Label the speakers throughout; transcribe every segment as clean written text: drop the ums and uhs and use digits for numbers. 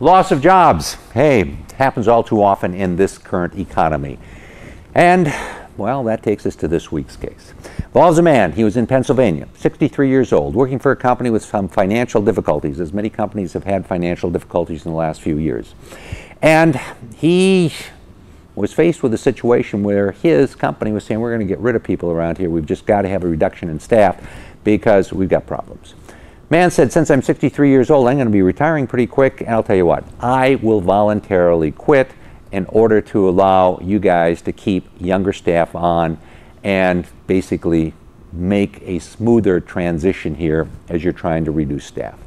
Speaker 1: Loss of jobs. Hey, happens all too often in this current economy. And, well, that takes us to this week's case. Involves a man. He was in Pennsylvania, 63 years old, working for a company with some financial difficulties, as many companies have had financial difficulties in the last few years. And he was faced with a situation where his company was saying, we're going to get rid of people around here. We've just got to have a reduction in staff because we've got problems. Man said, since I'm 63 years old, I'm going to be retiring pretty quick, and I'll tell you what, I will voluntarily quit in order to allow you guys to keep younger staff on and basically make a smoother transition here as you're trying to reduce staff.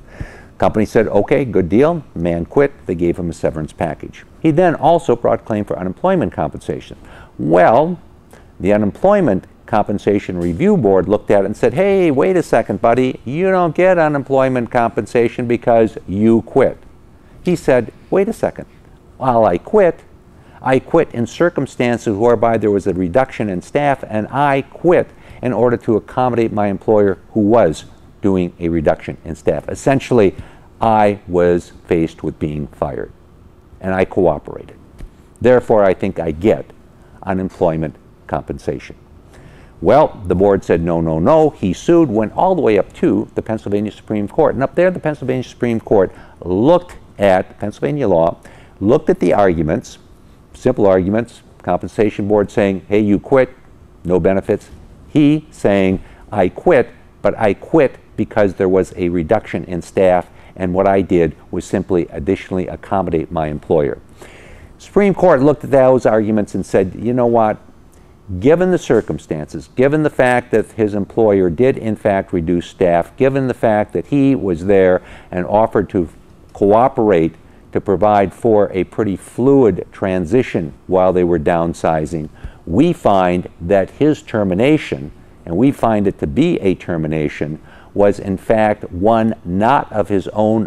Speaker 1: Company said, okay, good deal. Man quit. They gave him a severance package. He then also brought claim for unemployment compensation. Well, the Unemployment Compensation Review Board looked at it and said, hey, wait a second, buddy, you don't get unemployment compensation because you quit. He said, wait a second, while I quit in circumstances whereby there was a reduction in staff, and I quit in order to accommodate my employer who was doing a reduction in staff. Essentially, I was faced with being fired, and I cooperated. Therefore, I think I get unemployment compensation. Well, the board said no, no, no. He sued, went all the way up to the Pennsylvania Supreme Court. And up there, the Pennsylvania Supreme Court looked at Pennsylvania law, looked at the arguments, simple arguments, compensation board saying, hey, you quit, no benefits. He saying, I quit, but I quit because there was a reduction in staff, and what I did was simply additionally accommodate my employer. Supreme Court looked at those arguments and said, you know what? Given the circumstances, given the fact that his employer did in fact reduce staff, given the fact that he was there and offered to cooperate to provide for a pretty fluid transition while they were downsizing, we find that his termination, and we find it to be a termination, was in fact one not of his own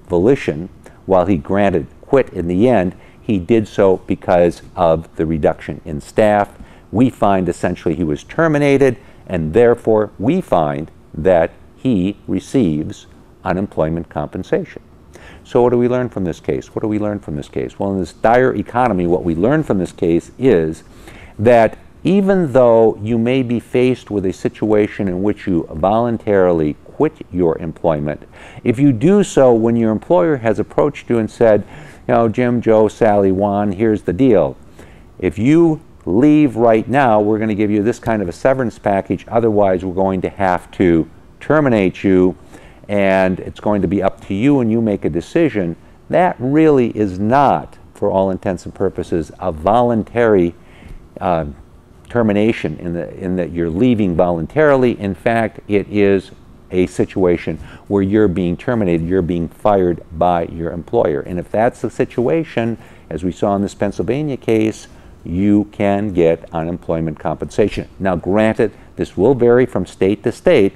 Speaker 1: volition. While he granted quit in the end, he did so because of the reduction in staff. We find essentially he was terminated, and therefore we find that he receives unemployment compensation. So what do we learn from this case? What do we learn from this case? Well, in this dire economy, what we learn from this case is that even though you may be faced with a situation in which you voluntarily quit your employment, if you do so when your employer has approached you and said, you know, Jim, Joe, Sally, Juan, here's the deal. If you leave right now, we're going to give you this kind of a severance package. Otherwise, we're going to have to terminate you, and it's going to be up to you, and you make a decision. That really is not, for all intents and purposes, a voluntary termination in that you're leaving voluntarily. In fact, it is a situation where you're being terminated, you're being fired by your employer. And if that's the situation, as we saw in this Pennsylvania case, you can get unemployment compensation. Now, granted, this will vary from state to state.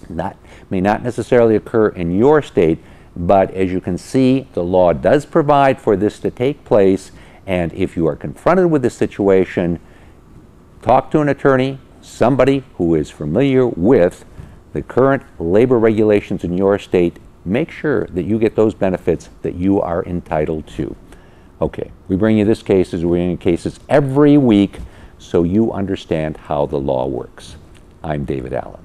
Speaker 1: May not necessarily occur in your state, but as you can see, the law does provide for this to take place. And if you are confronted with this situation, talk to an attorney, somebody who is familiar with the current labor regulations in your state. Make sure that you get those benefits that you are entitled to. Okay, we bring you this cases, we bring you cases every week so you understand how the law works. I'm David Allen.